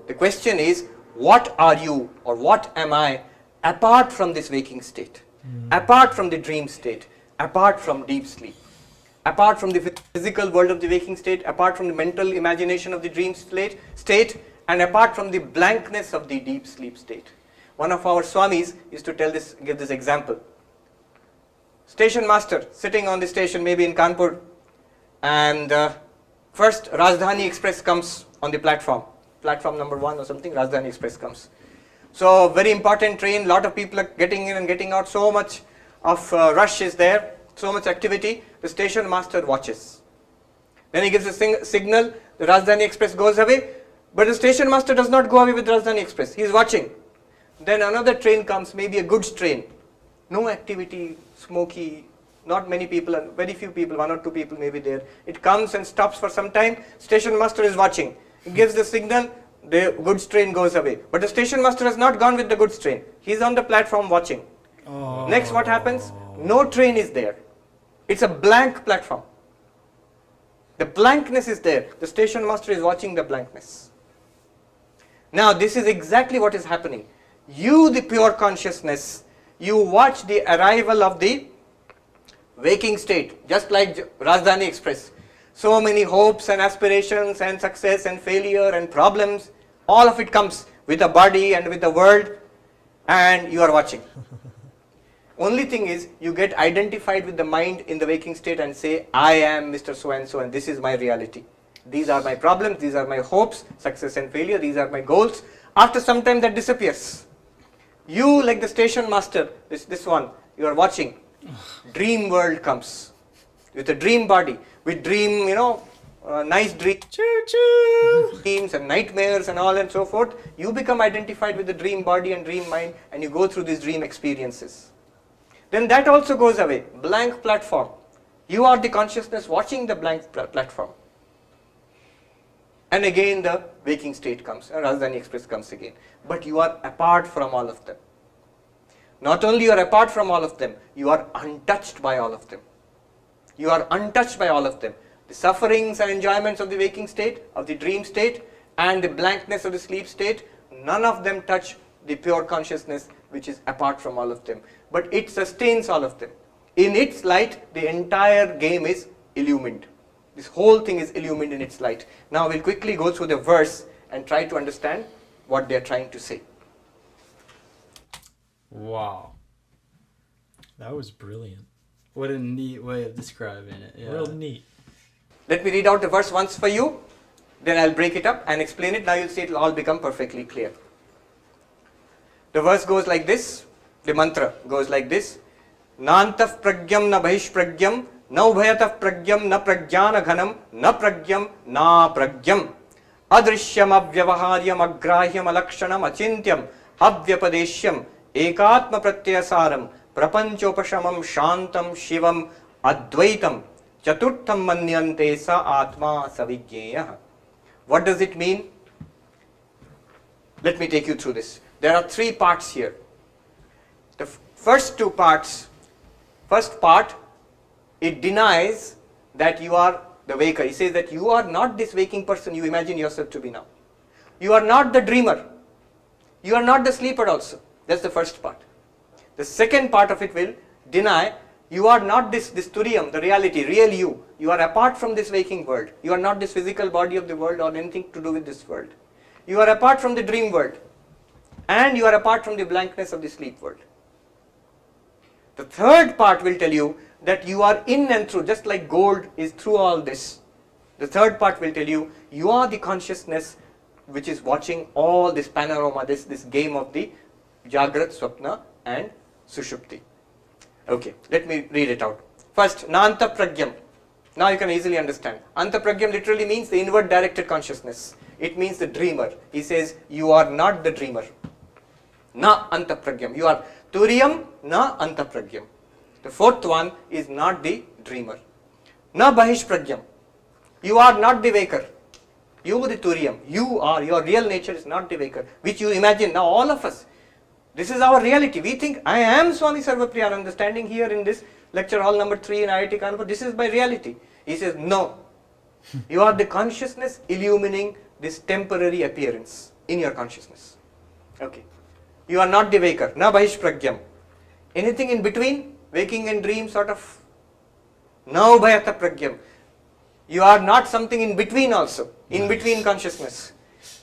The question is, what are you or what am I apart from this waking state, apart from the dream state, apart from deep sleep, apart from the physical world of the waking state, apart from the mental imagination of the dream state, and apart from the blankness of the deep sleep state. One of our Swamis used to give this example. Station master sitting on the station, maybe in Kanpur, and first Rajdhani Express comes on the platform number 1 or something. Rajdhani Express comes. So very important train, lot of people are getting in and getting out, so much of rush is there, so much activity. The station master watches. Then he gives a signal, the Rajdhani Express goes away, but the station master does not go away with Rajdhani Express, he is watching. Then another train comes, maybe a goods train, no activity, smoky, not many people, very few people, 1 or 2 people may be there. It comes and stops for some time, station master is watching. He gives the signal, the goods train goes away. But the station master has not gone with the goods train. He is on the platform watching. Oh. Next what happens? No train is there. It's a blank platform. The blankness is there. The station master is watching the blankness. Now this is exactly what is happening. You, the pure consciousness, you watch the arrival of the waking state, just like Rajdhani Express. So many hopes and aspirations and success and failure and problems, all of it comes with the body and with the world, and you are watching. Only thing is, you get identified with the mind in the waking state and say, I am Mr. So-and-so and this is my reality. These are my problems, these are my hopes, success and failure, these are my goals. After some time that disappears. You, like the station master, this one, you are watching. Dream world comes with a dream body, with dream, nice dreams and nightmares and all and so forth. You become identified with the dream body and dream mind, and you go through these dream experiences. Then that also goes away. Blank platform. You are the consciousness watching the blank platform. And again the waking state comes, Rajdhani Express comes again. But you are apart from all of them. Not only you are apart from all of them, you are untouched by all of them. You are untouched by all of them. The sufferings and enjoyments of the waking state, of the dream state, and the blankness of the sleep state, none of them touch the pure consciousness which is apart from all of them. But it sustains all of them. In its light, the entire game is illumined. This whole thing is illumined in its light. Now we'll quickly go through the verse and try to understand what they're trying to say. Wow. That was brilliant. What a neat way of describing it. Yeah. Real neat. Let me read out the verse once for you. Then I'll break it up and explain it. Now you'll see it will all become perfectly clear. The verse goes like this. The mantra goes like this. Nantaf pragyam na bahish pragyam na ubhayataf pragyam na pragyana ghanam na pragyam na pragyam adrishyam avyavaharyam agrahyam alakshanam achintyam havyapadeshyam ekatma pratyasaram prapanchopashamam shantam shivam advaitam chaturtham manyante sa atma savijneyah. What does it mean? Let me take you through this. There are 3 parts here. The first 2 parts, first part, it denies that you are the waker. He says that you are not this waking person you imagine yourself to be now. You are not the dreamer. You are not the sleeper also. That's the first part. The second part of it will deny you are not this turiam, the reality, real you. You are apart from this waking world. You are not this physical body of the world or anything to do with this world. You are apart from the dream world. And you are apart from the blankness of the sleep world. The third part will tell you that you are in and through, just like gold is through all this. The third part will tell you, you are the consciousness which is watching all this panorama, this game of the Jagrat, Swapna and Sushupti. Okay, let me read it out. First, Nanta Pragyam. Now you can easily understand. Anta Pragyam literally means the inward directed consciousness. It means the dreamer. He says, you are not the dreamer. Na Anta Pragyam. You are Turiyam, na Anta Pragyam. The fourth one is not the dreamer. Na Bahish Pragyam. You are not the waker. You the Turiyam. You are, your real nature is not the waker, which you imagine. Now all of us, this is our reality. We think, I am Swami Sarvapriyananda standing here in this lecture hall number 3 in IITK. This is my reality. He says, no. You are the consciousness illumining this temporary appearance. in your consciousness. Okay. You are not the waker. Na bahishpragyam. Anything in between, waking and dream sort of. Na ubhayata pragyam. You are not something in between also. In between consciousness.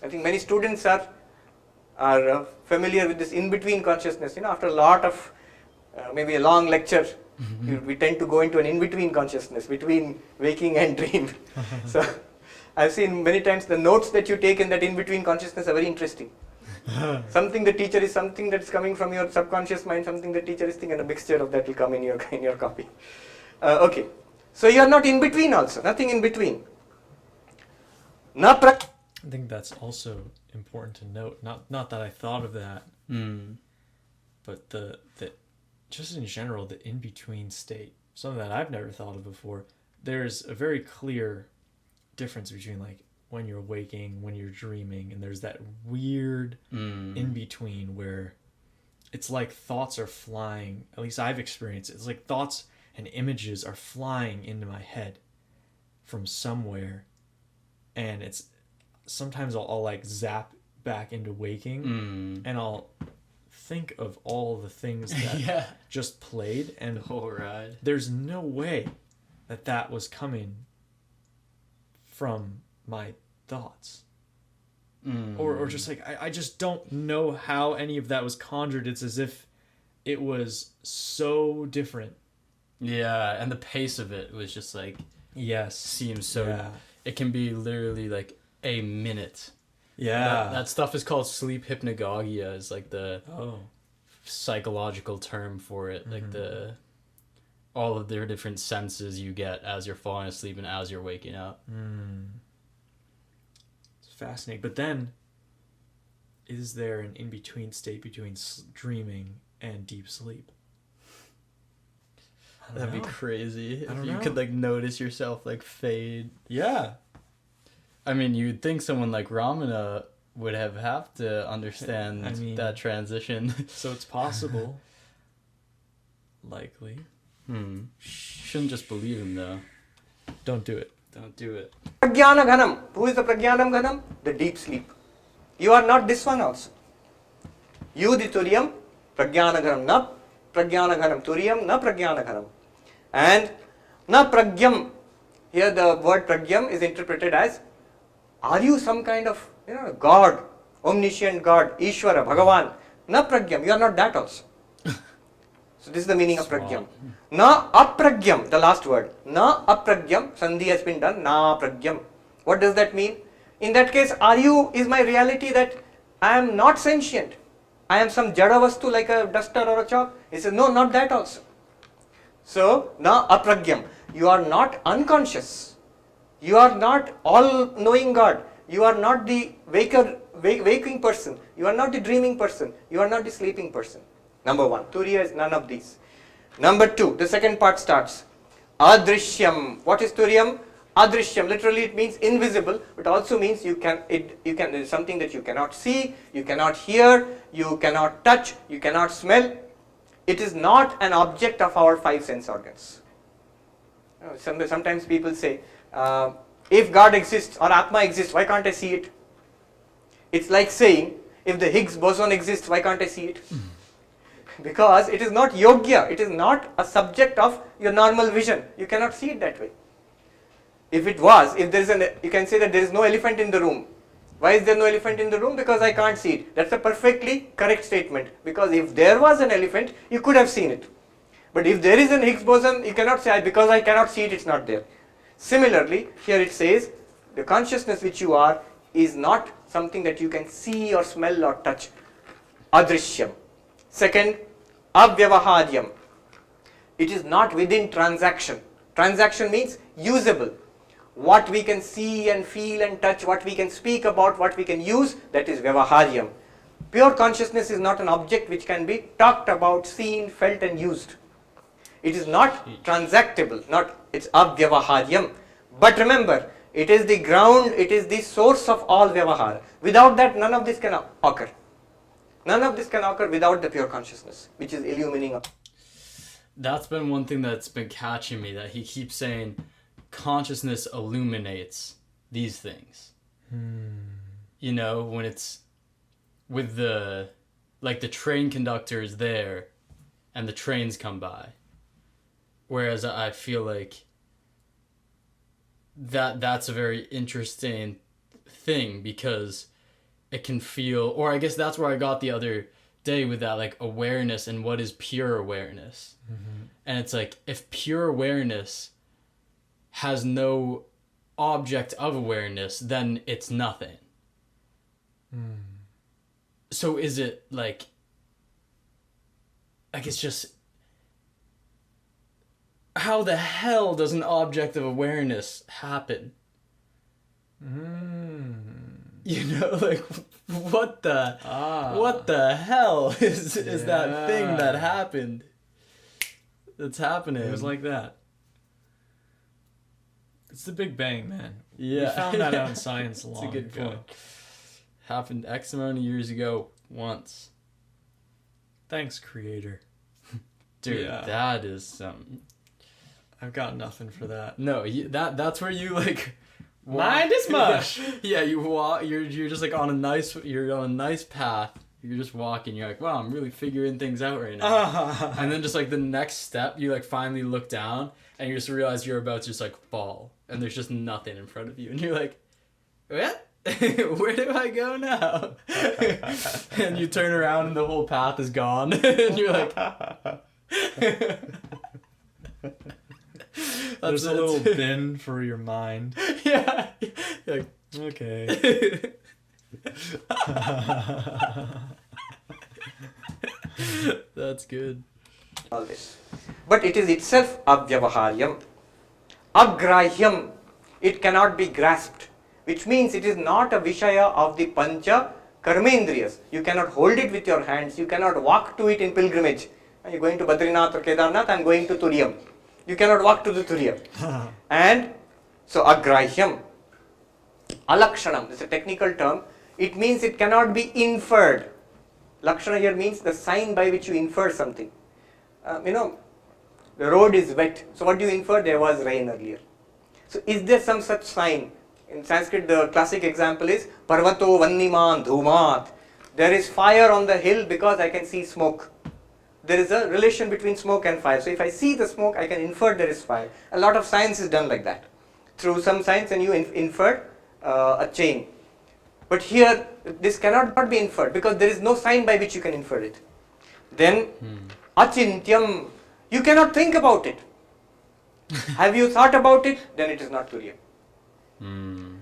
I think many students are familiar with this in between consciousness. After a lot of maybe a long lecture, we tend to go into an in between consciousness between waking and dream. So I've seen many times the notes that you take in that in between consciousness are very interesting. Something the teacher is something that's coming from your subconscious mind, something the teacher is thinking, and a mixture of that will come in your copy. Okay, so you are not in between also, nothing in between. I think that's also important to note. Not that I thought of that, but the just in general, the in between state, something that I've never thought of before. There's a very clear difference between like when you're waking, when you're dreaming, and there's that weird in between where it's like thoughts are flying. At least I've experienced it. It's like thoughts and images are flying into my head from somewhere, and it's sometimes I'll like zap back into waking, and I'll think of all the things that just played, and the whole ride. There's no way that was coming from my thoughts, or just like I just don't know how any of that was conjured. It's as if it was so different. Yeah, and the pace of it was just like seems so. It can be literally like a minute. Yeah, that stuff is called sleep hypnagogia. Is like the psychological term for it. Like all of the different senses you get as you're falling asleep and as you're waking up. It's fascinating. But then, is there an in-between state between dreaming and deep sleep? That'd be crazy if you know. could like notice yourself like fade. Yeah. I mean, you'd think someone like Ramana would have to understand that transition. So it's possible. Likely. Shouldn't just believe him though. Don't do it. Don't do it. Pragyana Ghanam. Who is the Pragyanam Ghanam? The deep sleep. You are not this one also. You the Turyam, Pragyana Ghanam. Na Pragyana Ghanam. Turyam, na Pragyana Ghanam. And na Pragyam. Here the word Pragyam is interpreted as, are you some kind of God, omniscient God, Ishvara, Bhagavan? Na Pragyam. You are not that also. So this is the meaning of Pragyam. Na apragyam, the last word. Na apragyam, sandhi has been done, na pragyam. What does that mean? In that case, is my reality that I am not sentient? I am some jada vastu like a duster or a chalk? He says, no, not that also. So, na apragyam. You are not unconscious. You are not all-knowing God. You are not the waking person. You are not the dreaming person. You are not the sleeping person. Number one, Turiya is none of these. Number two, the second part starts. Adrishyam. What is Turiyam? Adrishyam. Literally it means invisible, but also means it is something that you cannot see, you cannot hear, you cannot touch, you cannot smell. It is not an object of our five sense organs. Sometimes people say, if God exists or Atma exists, why can't I see it? It's like saying, if the Higgs boson exists, why can't I see it? Because it is not yogya, it is not a subject of your normal vision. You cannot see it that way. If it was, you can say that there is no elephant in the room. Why is there no elephant in the room? Because I can't see it. That's a perfectly correct statement. Because if there was an elephant, you could have seen it. But if there is an Higgs boson, you cannot say, because I cannot see it, it's not there. Similarly, here it says, the consciousness which you are is not something that you can see or smell or touch. Adrishyam. Second, avyavaharyam. It is not within transaction. Transaction means usable. What we can see and feel and touch, what we can speak about, what we can use, that is vyavaharyam. Pure consciousness is not an object which can be talked about, seen, felt and used. It is not transactable, it's avyavaharyam. But remember, it is the ground, it is the source of all vyavahara. Without that, none of this can occur. None of this can occur without the pure consciousness, which is illumining up. That's been one thing that's been catching me, that he keeps saying consciousness illuminates these things. When it's with the train conductor is there and the trains come by. Whereas I feel like that's a very interesting thing, because it can feel, or I guess that's where I got the other day with that, like, awareness and what is pure awareness. Mm-hmm. And it's like, if pure awareness has no object of awareness, then it's nothing. So is it like it's just, how the hell does an object of awareness happen? You know, like, what the hell is that thing that happened? That's happening. It was like that. It's the Big Bang, man. Yeah. We found that out in science long That's a good ago. point. Happened X amount of years ago once. Thanks, Creator. Dude, Yeah. that is something. I've got nothing for that. No, that's where you, like, Mind is mush. Yeah, you walk. You're just like on a nice path. You're just walking. You're like, wow, I'm really figuring things out right now. And then just like the next step, you like finally look down and you just realize you're about to just like fall, and there's just nothing in front of you, and you're like, what? Where do I go now? And you turn around and the whole path is gone, and you're like. There's a little bin for your mind. Yeah. Like, okay. That's good. Always. But it is itself avyavaharyam. Agrahyam. It cannot be grasped. Which means it is not a vishaya of the pancha karmendriyas. You cannot hold it with your hands. You cannot walk to it in pilgrimage. You're going to Badrinath or Kedarnath, I'm going to Turiyam. You cannot walk to the Turiyam. And so agrahyam. Alakshanam, this is a technical term. It means it cannot be inferred. Lakshana here means the sign by which you infer something. The road is wet. So what do you infer? There was rain earlier. So is there some such sign? In Sanskrit, the classic example is Parvato Vanniman Dhumat. There is fire on the hill because I can see smoke. There is a relation between smoke and fire. So if I see the smoke, I can infer there is fire. A lot of science is done like that. Through some science, and you infer a chain. But here, this cannot be inferred because there is no sign by which you can infer it. Then, achintyam, you cannot think about it. Have you thought about it? Then it is not Turiya.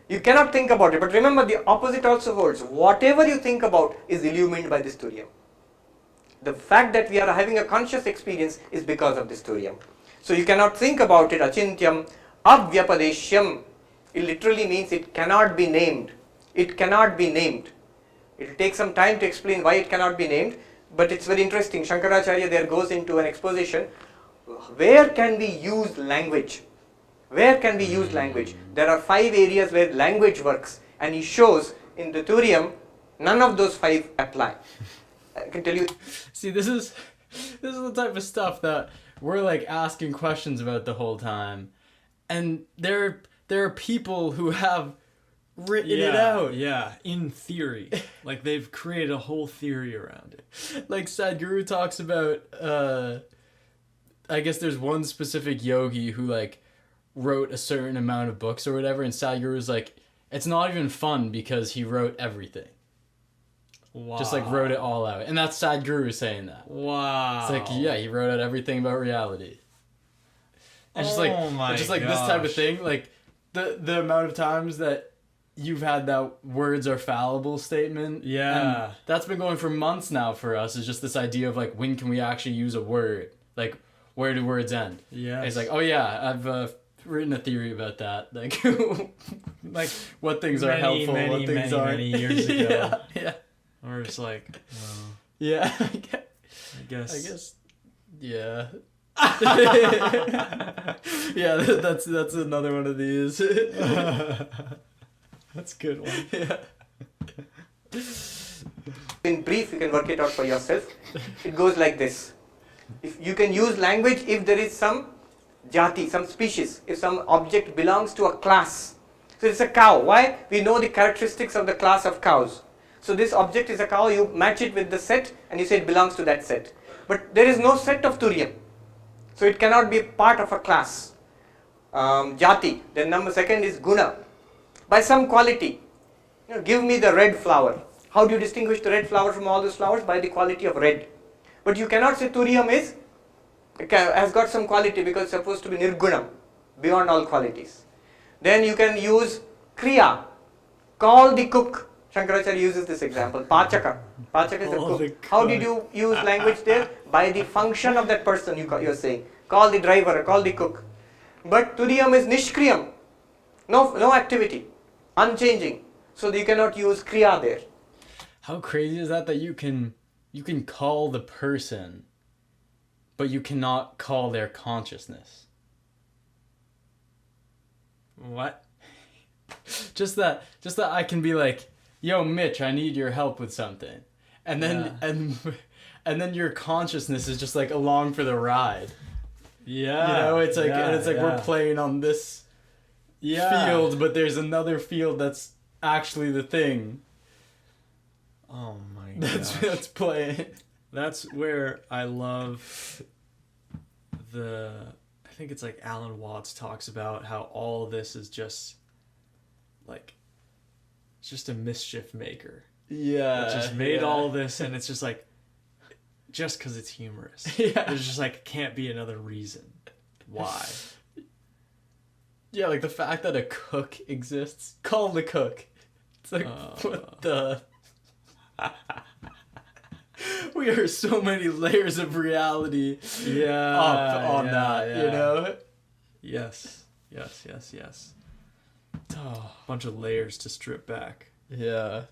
You cannot think about it. But remember, the opposite also holds. Whatever you think about is illumined by this Turiya. The fact that we are having a conscious experience is because of this Turiya. So you cannot think about it. Achintyam, avyapadeshyam. It literally means it cannot be named. It cannot be named. It will take some time to explain why it cannot be named, but it's very interesting. Shankaracharya there goes into an exposition. Where can we use language? Where can we use language? There are 5 areas where language works, and he shows in the Turiyam, none of those 5 apply. I can tell you. See, this is the type of stuff that we're like asking questions about the whole time, and there are people who have written it out. Yeah, in theory. Like they've created a whole theory around it. Like Sadhguru talks about, I guess there's one specific yogi who like wrote a certain amount of books or whatever, and Sadhguru's like, it's not even fun because he wrote everything. Wow. Just like wrote it all out. And that's Sadhguru saying that. Wow. It's like, yeah, he wrote out everything about reality. And just like this type of thing, like the amount of times that you've had that words are fallible statement. Yeah. And that's been going for months now for us, is just this idea of like, when can we actually use a word? Like, where do words end? Yeah. It's like, oh yeah, I've written a theory about that. Like, like what things are helpful, what things aren't. Many years ago. Yeah. Or it's like, well, Yeah. I guess. Yeah. Yeah, that's another one of these. That's a good one. Yeah. In brief, you can work it out for yourself. It goes like this. If you can use language if there is some jati, some species, if some object belongs to a class. So it's a cow. Why? We know the characteristics of the class of cows. So this object is a cow, you match it with the set and you say it belongs to that set. But there is no set of Turiya. So it cannot be part of a class. Jati, then number second is Guna. By some quality, give me the red flower. How do you distinguish the red flower from all those flowers? By the quality of red. But you cannot say Turiyam has got some quality because it's supposed to be Nirgunam, beyond all qualities. Then you can use Kriya. Call the cook. Shankaracharya uses this example. Pachaka. Pachaka is a cook. How did you use language there? By the function of that person you are saying. Call the driver, call the cook. But Turiyam is Nishkriyam. No activity. Unchanging. So you cannot use Kriya there. How crazy is that you can call the person, but you cannot call their consciousness? What? Just that I can be like, yo, Mitch, I need your help with something. And then and then your consciousness is just like along for the ride. Yeah. It's like we're playing on this field, but there's another field that's actually the thing. Oh my god. That's playing. That's where I love I think it's like Alan Watts talks about how all of this is just like it's just a mischief maker. Yeah. It just made all of this, and it's just like just because it's humorous. Yeah. There's just like can't be another reason why. Yeah, like the fact that a cook exists. Call the cook. It's like what the we are so many layers of reality up on that. Yes. Bunch of layers to strip back. Yeah.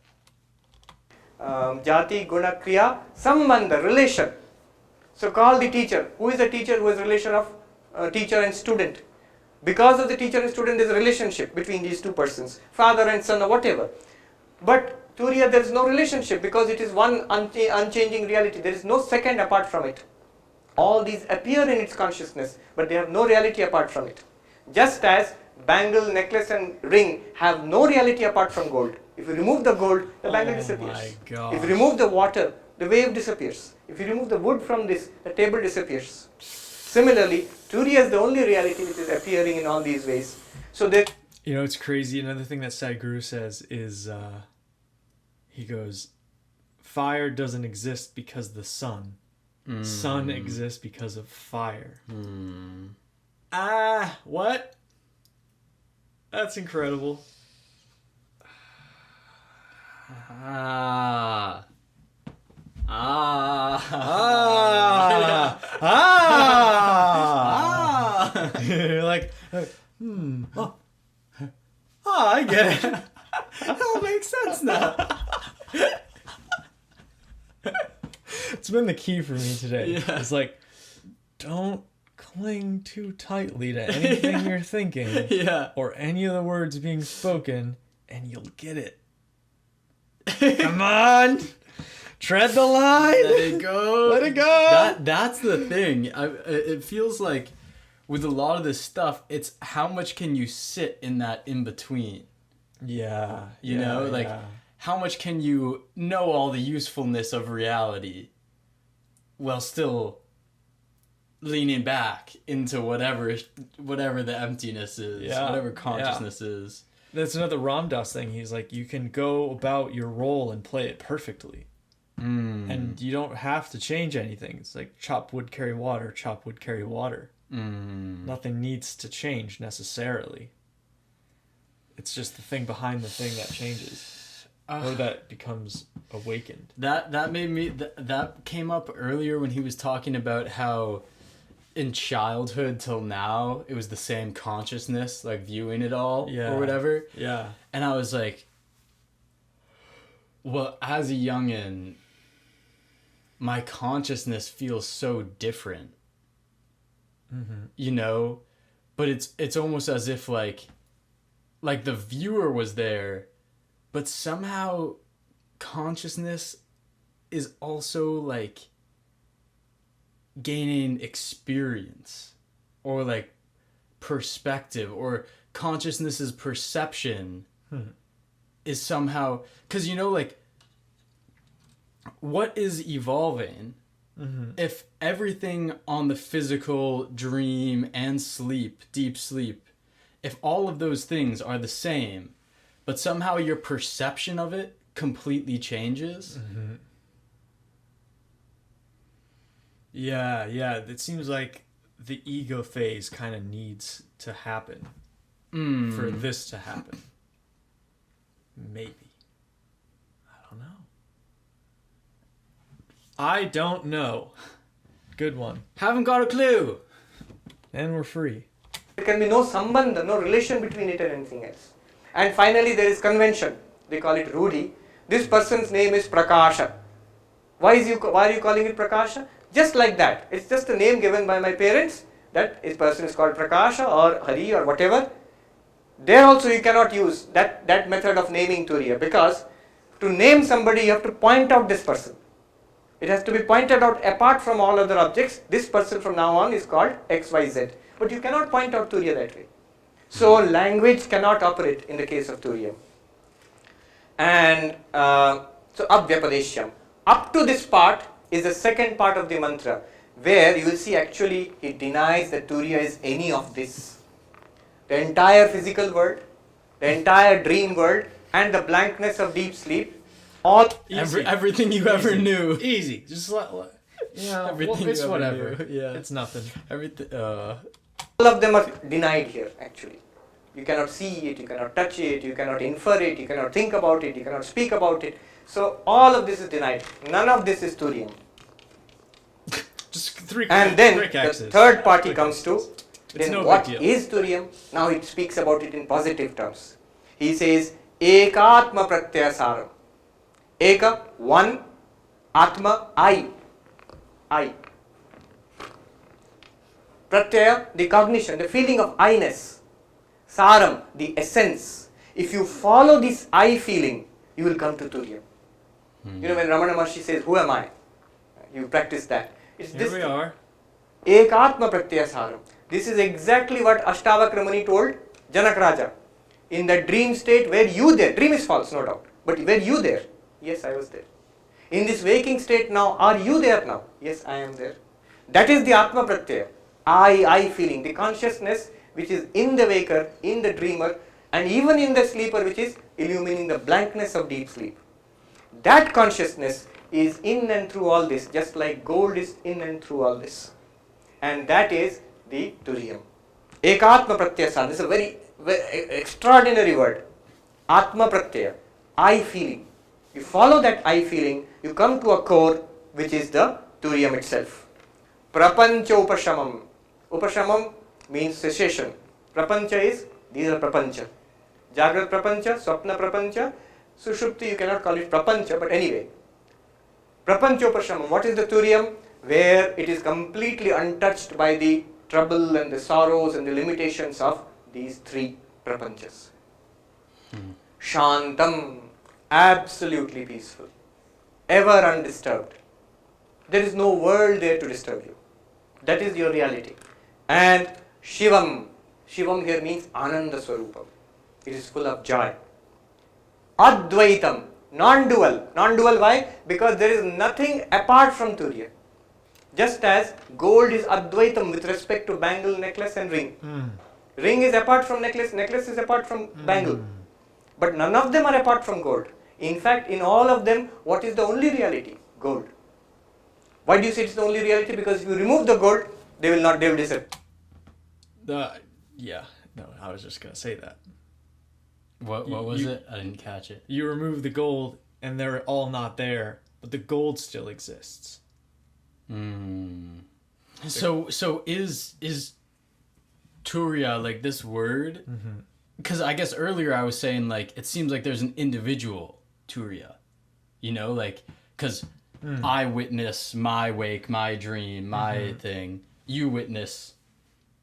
Jati, Guna, Kriya, Sambandha, relation. So call the teacher. Who is the teacher? Who is the relation of teacher and student? Because of the teacher and student, there is a relationship between these two persons, father and son or whatever. But Turiya, there is no relationship because it is one unchanging reality. There is no second apart from it. All these appear in its consciousness, but they have no reality apart from it. Just as bangle, necklace and ring have no reality apart from gold. If you remove the gold, the bangle disappears. My God. If you remove the water, the wave disappears. If you remove the wood from this, the table disappears. Similarly, Turiya is the only reality which is appearing in all these ways. So that it's crazy. Another thing that Sadhguru says is he goes, fire doesn't exist because the sun. Sun exists because of fire. What? That's incredible. You're like, I get it. It all makes sense now. It's been the key for me today. Yeah. It's like, don't cling too tightly to anything you're thinking or any of the words being spoken, and you'll get it. Come on! Tread the line! Let it go. Let it go! That's the thing. It feels like with a lot of this stuff, it's how much can you sit in that in-between? Yeah. You know? Like, how much can you know all the usefulness of reality while still leaning back into whatever the emptiness is, whatever consciousness is. That's another Ram Dass thing. He's like, you can go about your role and play it perfectly. And you don't have to change anything. It's like chop wood, carry water, chop wood, carry water. Nothing needs to change necessarily. It's just the thing behind the thing that changes. Or that becomes awakened. That made me... That came up earlier when he was talking about how in childhood till now, it was the same consciousness, like viewing it all or whatever. Yeah. And I was like, well, as a youngin', my consciousness feels so different. You know? But it's almost as if like the viewer was there, but somehow consciousness is also like gaining experience or like perspective, or consciousness's perception is somehow, because like what is evolving if everything on the physical, dream, and sleep, deep sleep, if all of those things are the same, but somehow your perception of it completely changes? Yeah, it seems like the ego phase kind of needs to happen for this to happen. Maybe. I don't know. Good one. Haven't got a clue. And we're free. There can be no sambandha, no relation between it and anything else. And finally there is convention. They call it Rudi. This person's name is Prakasha. Why are you calling it Prakasha? Just like that. It's just a name given by my parents that this person is called Prakasha or Hari or whatever. There also you cannot use that method of naming Turiya, because to name somebody you have to point out this person. It has to be pointed out apart from all other objects. This person from now on is called XYZ. But you cannot point out Turiya that way. So language cannot operate in the case of Turiya. And so Abhyapadeshyam. Up to this part is the second part of the mantra, where you will see actually it denies that Turiya is any of this. The entire physical world, the entire dream world, and the blankness of deep sleep, all Everything you ever knew. Easy. Just Everything it's you ever whatever. knew. Yeah. It's nothing. Everything. all of them are denied here actually. You cannot see it, you cannot touch it, you cannot infer it, you cannot think about it, you cannot speak about it. So all of this is denied. None of this is Turiya. Just three. And then quick the axes. third party comes to, It's then no what big deal. is Turiyam? Now it speaks about it in positive terms. He says, Ekatma pratyaya saram. Eka, one, Atma, I. Pratyaya, the cognition, the feeling of I-ness. Saram, the essence. If you follow this I feeling, you will come to Turiyam. You know when Ramana Maharshi says, who am I? You practice that. It's Here this we thing. are. Ekatma pratyaya saram. This is exactly what Ashtavakramani told Janak Raja. In the dream state where you there, dream is false, no doubt, but were you there? Yes, I was there. In this waking state now, are you there now? Yes, I am there. That is the Atma Pratyaya. I feeling, the consciousness which is in the waker, in the dreamer, and even in the sleeper, which is illumining the blankness of deep sleep. That consciousness is in and through all this, just like gold is in and through all this. And that is the Turiyam. Ekatma Pratyaya. This is a very extraordinary word. Atma Pratyaya. I feeling. You follow that I feeling, you come to a core which is the Turiyam itself. Prapancha Upashamam. Upashamam means cessation. Prapancha is, these are Prapancha. Jagrat Prapancha, Swapna Prapancha, Sushupti you cannot call it Prapancha, but anyway. Prapancha Upashamam. What is the Turiyam? Where it is completely untouched by the trouble and the sorrows and the limitations of these three Prapanchas. Shantam. Absolutely peaceful, ever undisturbed. There is no world there to disturb you. That is your reality. And Shivam. Shivam here means Ananda Swarupam. It is full of joy. Advaitam. Non-dual. Non-dual why? Because there is nothing apart from Turiya. Just as gold is Advaitam with respect to bangle, necklace and ring. Ring is apart from necklace, necklace is apart from bangle. But none of them are apart from gold. In fact, in all of them, what is the only reality? Gold. Why do you say it's the only reality? Because if you remove the gold, they will disappear. Yeah. No, I was just gonna say that. What was it? I didn't catch it. You remove the gold, and they're all not there, but the gold still exists. So is Turiya like this word? Because I guess earlier I was saying like it seems like there's an individual Turiya, you know, like because I witness my wake, my dream, my thing. You witness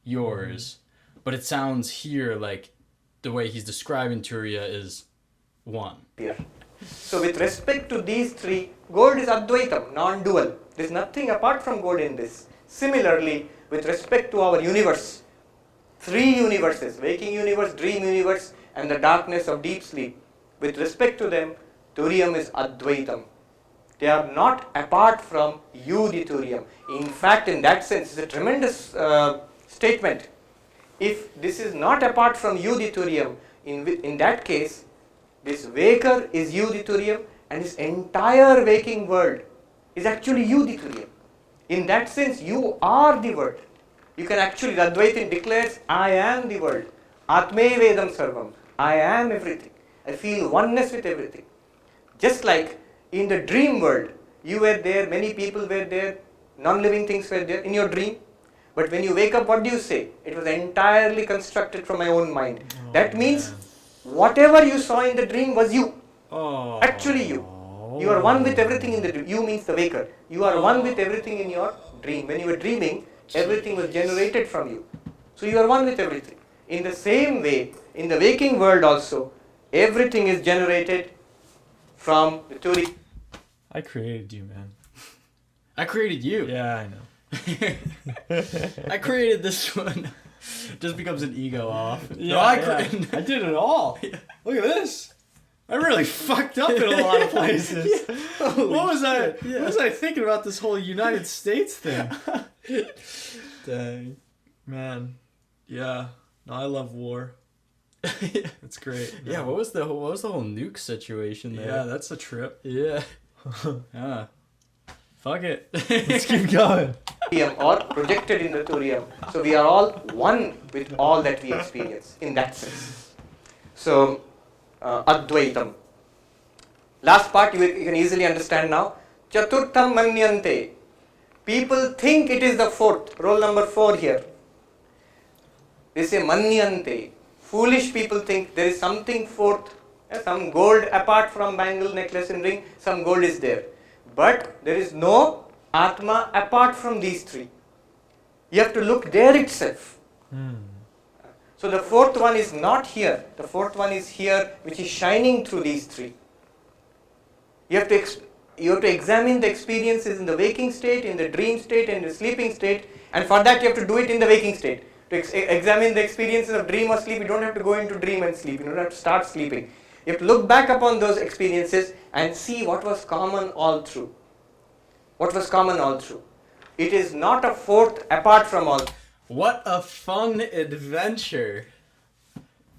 yours, but it sounds here like the way he's describing Turiya is one. So with respect to these three, gold is Advaitam, non-dual. There is nothing apart from gold in this. Similarly, with respect to our universe, three universes, waking universe, dream universe, and the darkness of deep sleep. With respect to them, Turiyam is Advaitam. They are not apart from you, the Turium. In fact, in that sense, it's a tremendous statement. If this is not apart from you, the Turium, in that case, this waker is you, the Turium, and this entire waking world is actually you, the Turium. In that sense, you are the world. You can actually, Advaitin declares, I am the world. Atme Vedam Sarvam. I am everything. I feel oneness with everything. Just like in the dream world, you were there, many people were there, non-living things were there in your dream. But when you wake up, what do you say? It was entirely constructed from my own mind. That means whatever you saw in the dream was you. Actually you. You are one with everything in the dream. You means the waker. You are one with everything in your dream. When you were dreaming, everything was generated from you. So you are one with everything. In the same way, in the waking world also, everything is generated from the Turi. I created you, man. I created you. Yeah, I know. I created this one. Just becomes an ego off. Yeah, No, I did it all. Look at this. I really fucked up in a lot of places. What was I thinking about this whole United States thing? Dang. Man. Yeah. No, I love war. It's great. Yeah, what was the whole nuke situation there? Yeah, that's a trip. Yeah. Yeah. Fuck it. Let's keep going. Or projected in the Turium. So we are all one with all that we experience in that sense. So, Advaitam. Last part you can easily understand now. Chaturtham Manyante. People think it is the fourth. Roll number 4 here. They say Manyante. Foolish people think there is something fourth. Some gold apart from bangle, necklace and ring. Some gold is there. But there is no Atma apart from these three. You have to look there itself. So the fourth one is not here. The fourth one is here, which is shining through these three. You have to examine the experiences in the waking state, in the dream state, and the sleeping state. And for that you have to do it in the waking state. To examine the experiences of dream or sleep, you don't have to go into dream and sleep. You don't have to start sleeping. You have to look back upon those experiences and see what was common all through. What was common all through. It is not a fourth apart from all. What a fun adventure.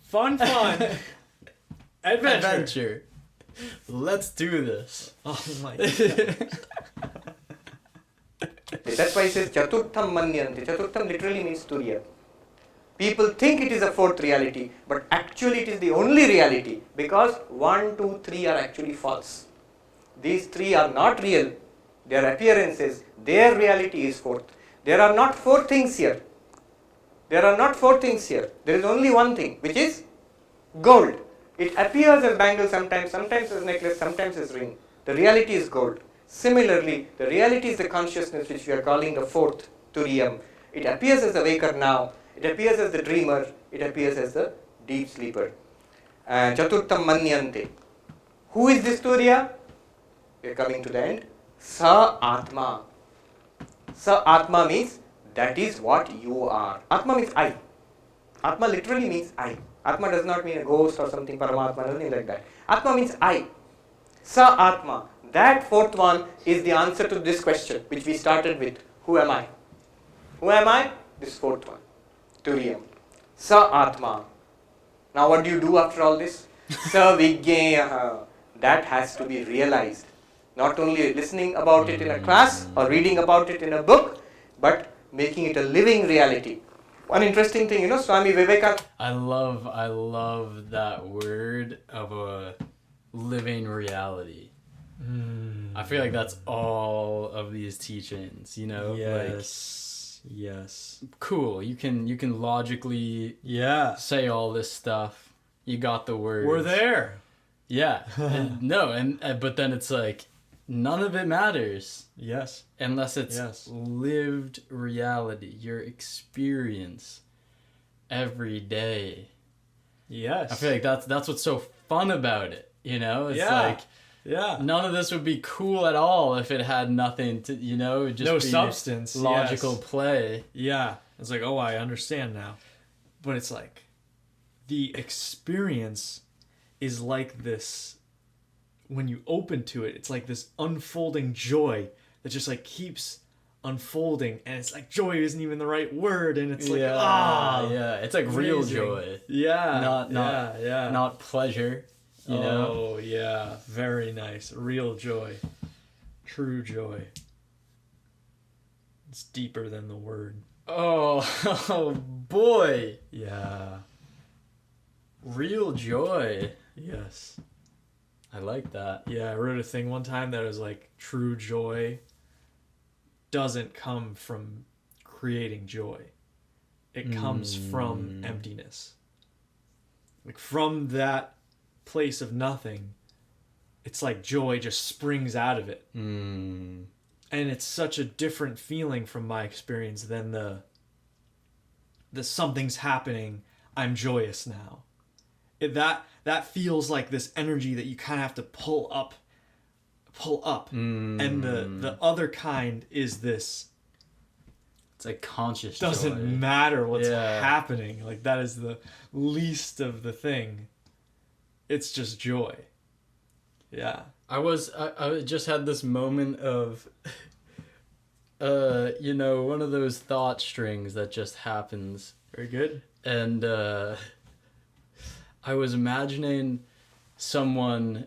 Fun. Adventure. Let's do this. Oh my god. That's why it says Chaturtham Manyante. Chaturtham literally means Turiya. People think it is a fourth reality, but actually it is the only reality because 1, 2, 3 are actually false. These three are not real. Their appearances, their reality is fourth. There are not 4 things here. There are not 4 things here. There is only one thing, which is gold. It appears as bangle sometimes as necklace, sometimes as ring. The reality is gold. Similarly, the reality is the consciousness which we are calling the fourth Turiyam. It appears as the waker now. It appears as the dreamer. It appears as the deep sleeper. Chaturtham Manyante. Who is this Turiya? We are coming to the end. Sa Atma. Sa Atma means that is what you are. Atma means I. Atma literally means I. Atma does not mean a ghost or something, Paramatma, nothing like that. Atma means I. Sa Atma. That fourth one is the answer to this question, which we started with. Who am I? Who am I? This fourth one. Turiyam. Sa Atma. Now what do you do after all this? Sa Vijñeyaha. That has to be realized. Not only listening about it in a class or reading about it in a book, but making it a living reality. One interesting thing, Swami Vivekananda. I love that word of a living reality. I feel like that's all of these teachings, Yes. Cool. You can logically say all this stuff. You got the words. We're there. Yeah. But then it's like none of it matters. Yes. Unless it's lived reality, your experience every day. Yes. I feel like that's what's so fun about it. It's like none of this would be cool at all if it had nothing to, just no be substance, logical play. Yeah. It's like, oh, I understand now. But it's like the experience is like this when you open to it, it's like this unfolding joy that just like keeps unfolding, and it's like joy isn't even the right word, and it's like it's like real amazing. Joy, not not pleasure, you know. Oh yeah, very nice. Real joy, true joy. It's deeper than the word. Oh boy, Yeah. real joy. Yes. I like that. Yeah, I wrote a thing one time that was like, true joy doesn't come from creating joy. It comes from emptiness. Like from that place of nothing, it's like joy just springs out of it. And it's such a different feeling from my experience than the something's happening, I'm joyous now. That feels like this energy that you kind of have to pull up. And the other kind is this, it's like conscious doesn't joy. matter what's happening. Like that is the least of the thing. It's just joy. Yeah. I just had this moment of one of those thought strings that just happens. Very good. And I was imagining someone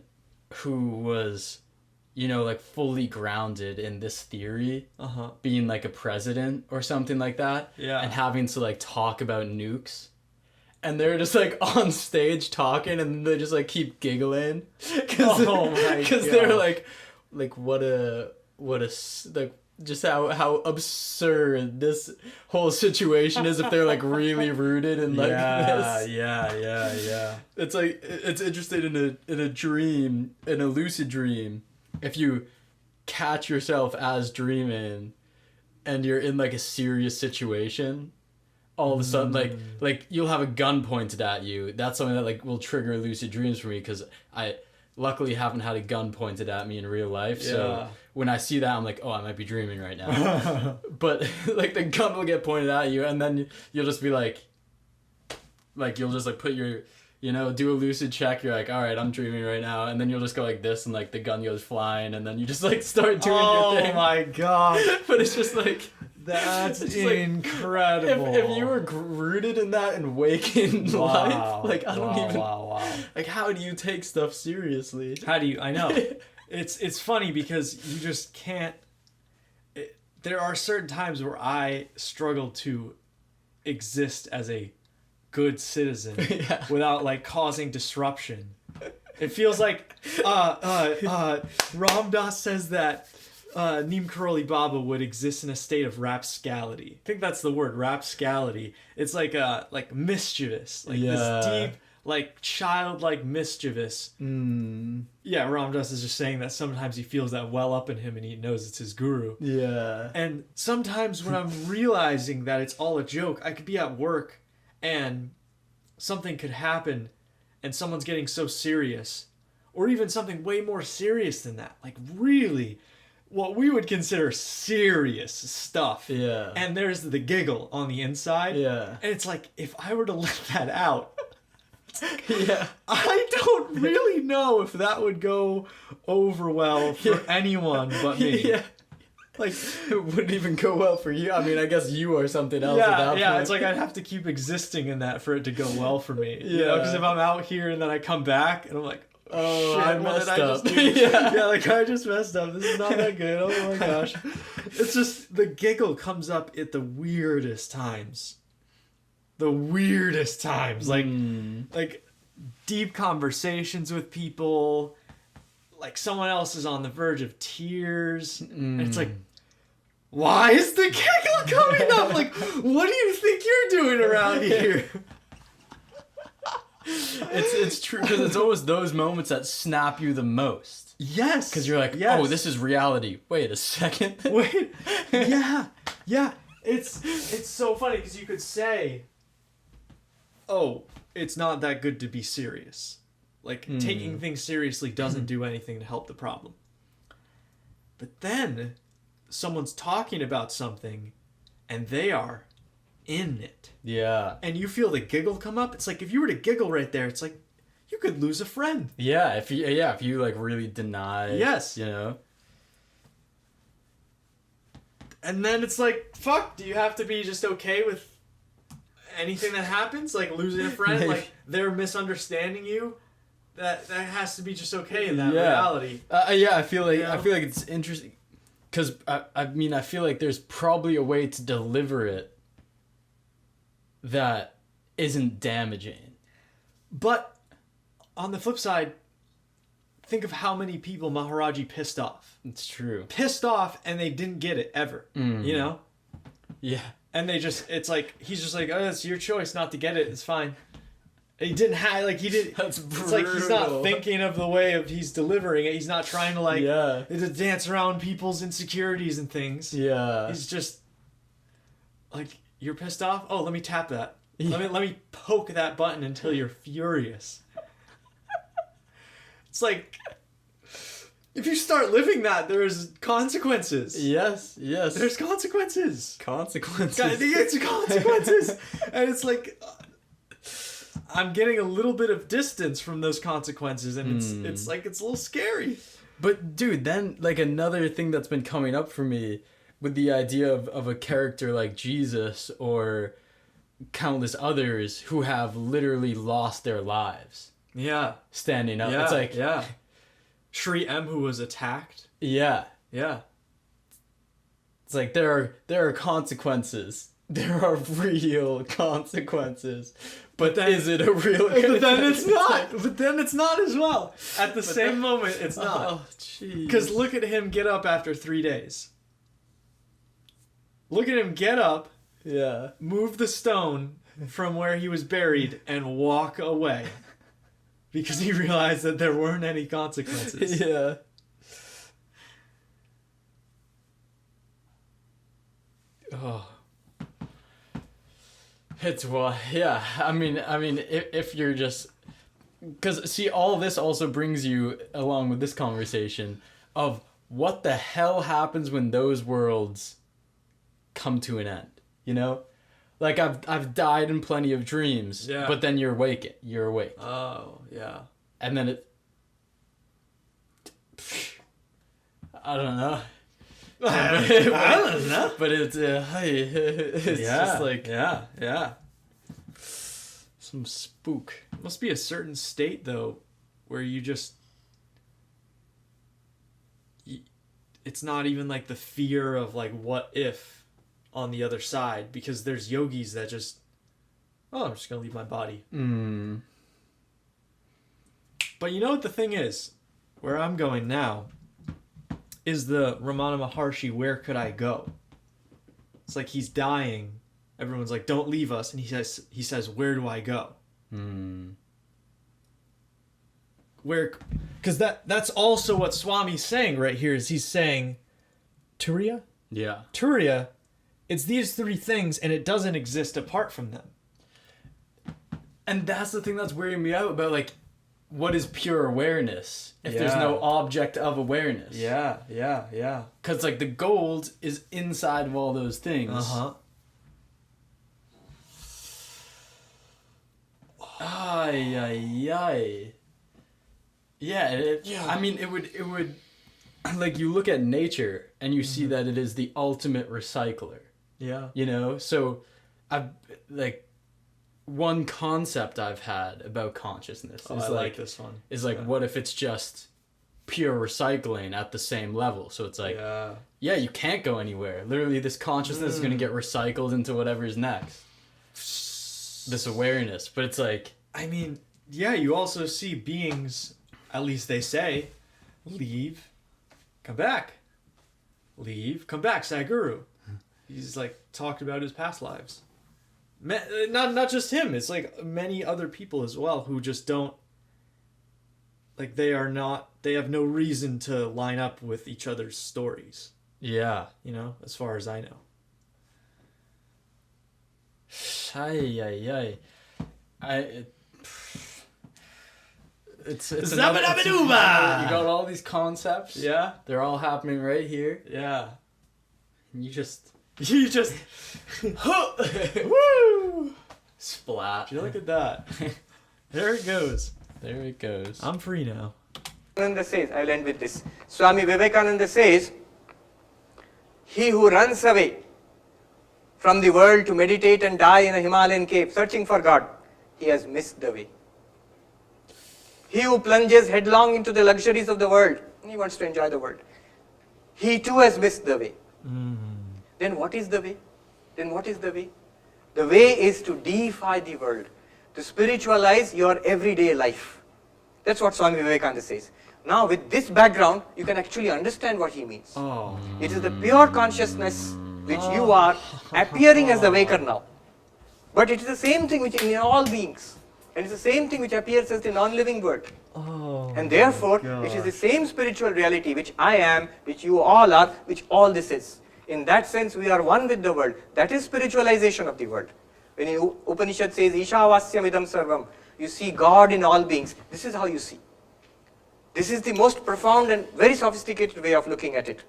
who was, like fully grounded in this theory, being like a president or something like that, and having to like talk about nukes. And they're just like on stage talking, and they just like keep giggling because they're like what a like just how absurd this whole situation is if they're like really rooted in like this. Yeah. It's like it's interesting in a dream, in a lucid dream, if you catch yourself as dreaming and you're in like a serious situation, all of a sudden like you'll have a gun pointed at you. That's something that like will trigger lucid dreams for me, because I luckily haven't had a gun pointed at me in real life. So when I see that, I'm like, oh, I might be dreaming right now. But like the gun will get pointed at you, and then you'll just be like you'll just like put your, do a lucid check. You're like, all right, I'm dreaming right now. And then you'll just go like this, and like the gun goes flying, and then you just like start doing your thing. Oh my God. But it's just like, that's like, incredible. If you were rooted in that and waking life, like I don't even. Wow. Like, how do you take stuff seriously? How do you? I know. It's funny because you just can't. There are certain times where I struggle to exist as a good citizen without like causing disruption. It feels like Ram Dass says that Neem Karoli Baba would exist in a state of rapscality. I think that's the word, rapscality. It's like mischievous, like this deep, like childlike mischievous. Yeah, Ram Dass is just saying that sometimes he feels that well up in him, and he knows it's his guru. Yeah. And sometimes when I'm realizing that it's all a joke, I could be at work and something could happen and someone's getting so serious, or even something way more serious than that, like really what we would consider serious stuff. Yeah. And there's the giggle on the inside. Yeah. And it's like, if I were to let that out, Yeah. I don't really know if that would go over well for anyone but me. Yeah. Like, it wouldn't even go well for you. I mean, I guess you are something else at that point. It's like I'd have to keep existing in that for it to go well for me. Yeah. Because if I'm out here and then I come back and I'm like, oh, shit, I what messed did I up. just do? Like I just messed up. This is not that good. Oh my gosh. It's just, the giggle comes up at the weirdest times. Like deep conversations with people, like someone else is on the verge of tears, and it's like, why is the giggle coming up? Like, what do you think you're doing around here? It's true, because it's always those moments that snap you the most. Yes. Because you're like, oh, this is reality. Wait a second. Wait. Yeah. It's so funny, because you could say, oh, it's not that good to be serious. Like, taking things seriously doesn't do anything to help the problem. But then someone's talking about something and they are in it. Yeah. And you feel the giggle come up. It's like, if you were to giggle right there, it's like, you could lose a friend. Yeah, if you like really deny. Yes. You know. And then it's like, fuck, do you have to be just okay with anything that happens? Like losing a friend, Maybe. like they're misunderstanding you? That has to be just okay in that reality. I feel like You know? it's interesting because I mean I feel like there's probably a way to deliver it that isn't damaging. But on the flip side, think of how many people Maharaji pissed off. It's true. Pissed off and they didn't get it ever. You know? Yeah. And they just, it's like, he's just like, oh, it's your choice not to get it. It's fine. He didn't have, like, he did. That's It's like he's not brutal. thinking of the way of he's delivering it. He's not trying to, like, Yeah. to dance around people's insecurities and things. Yeah. He's just, like, you're pissed off? Oh, let me tap that. Yeah. Let me poke that button until you're furious. It's like, if you start living that, there's consequences. Yes. There's consequences. consequences. It's consequences. And it's like, I'm getting a little bit of distance from those consequences, and it's like, it's a little scary. But dude, then like another thing that's been coming up for me with the idea of a character like Jesus or countless others who have literally lost their lives Yeah. standing up. Yeah. It's like, yeah. Shri M, who was attacked. yeah. Yeah. It's like there are consequences. There are real consequences. But then- is it a real But then it's not. like- But then it's not as well. At the same then- moment, it's not. Oh, jeez. Because look at him get up after 3 days. Look at him get up, yeah. move the stone from where he was buried, and walk away. Because he realized that there weren't any consequences. Yeah. Oh. It's yeah. I mean, if you're just, because see, all this also brings you along with this conversation of what the hell happens when those worlds come to an end. You know, like I've died in plenty of dreams, Yeah. but then you're awake. You're awake, Oh, yeah. and then it. I don't know. I don't know. But it's just like yeah. some spook. Must be a certain state, though, where you just... It's not even, like, the fear of, like, what if on the other side, because there's yogis that just... Oh, I'm just gonna leave my body. But you know what the thing is? Where I'm going now is the Ramana Maharshi, where could I go? It's like he's dying. Everyone's like, don't leave us. And he says, where do I go? Where, because that's also what Swami's saying right here, is he's saying, Turiya? Yeah. Turiya, it's these three things and it doesn't exist apart from them. And that's the thing that's weirding me out about, like, what is pure awareness if there's Yeah. no object of awareness? Yeah. Because, like, the gold is inside of all those things. Ay. Yeah, I mean, it would, like, you look at nature and you see that it is the ultimate recycler, Yeah. you know? So, one concept I've had about consciousness is I like this one. is like, what if it's just pure recycling at the same level? So it's like, yeah, you can't go anywhere. Literally, this consciousness is going to get recycled into whatever's next. This awareness. But it's like... I mean, yeah, you also see beings, at least they say, leave, come back. Leave, come back, Sadhguru. He's like talked about his past lives. Not just him, it's like many other people as well who just don't, like, they have no reason to line up with each other's stories. Yeah. You know, as far as I know. It's Zabba-dabba-dooba! you got all these concepts. Yeah? They're all happening right here. Yeah. And you just Woo! splat. Look at that. There it goes. There it goes. I'm free now. Vivekananda says, I will end with this. Swami Vivekananda says, he who runs away from the world to meditate and die in a Himalayan cave searching for God, he has missed the way. He who plunges headlong into the luxuries of the world, he wants to enjoy the world, he too has missed the way. Then what is the way? Then what is the way? The way is to deify the world, to spiritualize your everyday life. That's what Swami Vivekananda says. Now with this background, you can actually understand what he means. Oh. It is the pure consciousness which you are appearing as the waker now. But it is the same thing which in all beings. And it's the same thing which appears as the non-living world. Oh. And therefore, it is the same spiritual reality which I am, which you all are, which all this is. In that sense, we are one with the world. That is spiritualization of the world. When Upanishad says, Ishavasyam idam sarvam, you see God in all beings. This is how you see. This is the most profound and very sophisticated way of looking at it.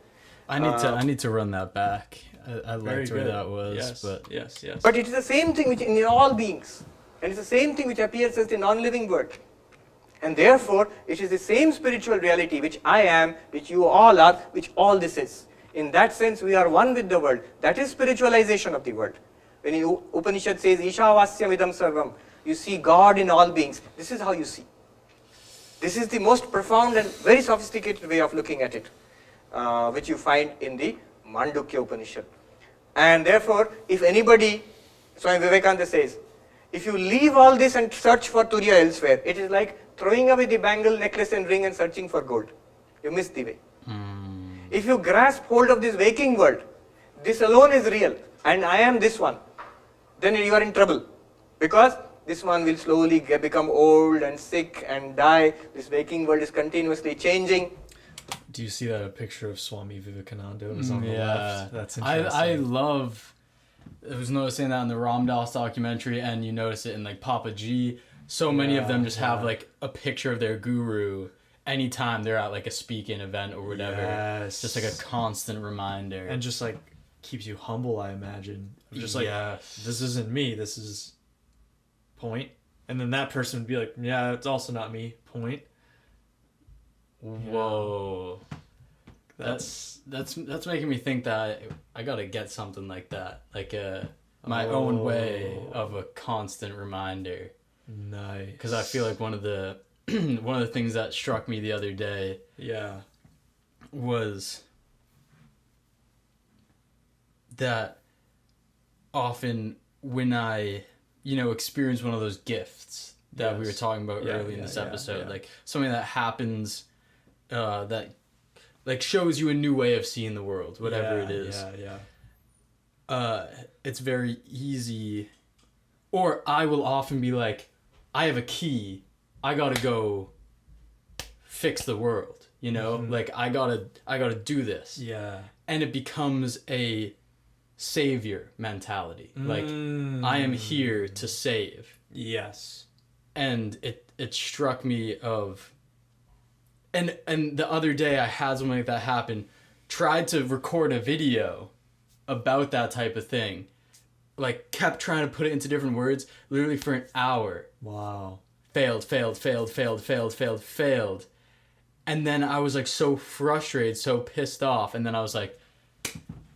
I need to run that back. I liked where good. that was, Yes, but yes. But it is the same thing which in all beings. And it's the same thing which appears as the non-living world. And therefore, it is the same spiritual reality which I am, which you all are, which all this is. In that sense, we are one with the world. That is spiritualization of the world. When Upanishad says, Ishavasyam idam sarvam, you see God in all beings. This is how you see. This is the most profound and very sophisticated way of looking at it, which you find in the Mandukya Upanishad. And therefore, if anybody, Swami Vivekananda says, if you leave all this and search for Turiya elsewhere, it is like throwing away the bangle, necklace and ring and searching for gold. You miss the way. If you grasp hold of this waking world, this alone is real and I am this one, then you are in trouble. Because this one will slowly become old and sick and die. This waking world is continuously changing. Do you see that a picture of Swami Vivekananda is on the left? That's interesting. I love. I was noticing that in the Ram Dass documentary, and you notice it in like Papa G. So many of them just have like a picture of their guru anytime they're at like a speaking event or whatever. Yes. Just like a constant reminder. And just like keeps you humble, I imagine. Just like, this isn't me, this is point. And then that person would be like, yeah, it's also not me, point. Whoa. That's making me think that I gotta get something like that, like my own way of a constant reminder. Nice. Because I feel like one of the things that struck me the other day, was that often when I experience one of those gifts that we were talking about early in this episode, like something that happens that like shows you a new way of seeing the world, whatever it is. It's very easy, or I will often be like, I have a key, I gotta go fix the world, like I gotta do this. And it becomes a savior mentality. Like I am here to save. Yes. And it struck me of, and the other day I had something like that happen, tried to record a video about that type of thing, like kept trying to put it into different words, literally for an hour. Wow. Failed. And then I was like so frustrated, so pissed off, and then I was like,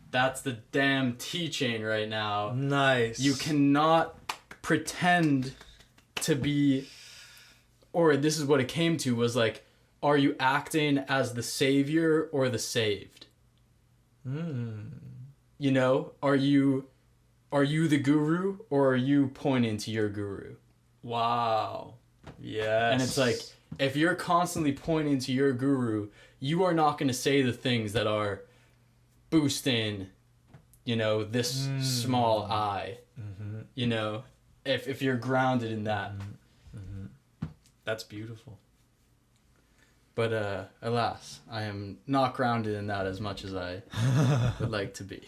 that's the damn teaching right now. Nice. You cannot pretend to be, or this is what it came to, was like, are you acting as the savior or the saved? Are you the guru, or are you pointing to your guru? Wow. Yes. And it's like, if you're constantly pointing to your guru, you are not going to say the things that are boosting, this small I. If you're grounded in that. That's beautiful. But alas, I am not grounded in that as much as I would like to be.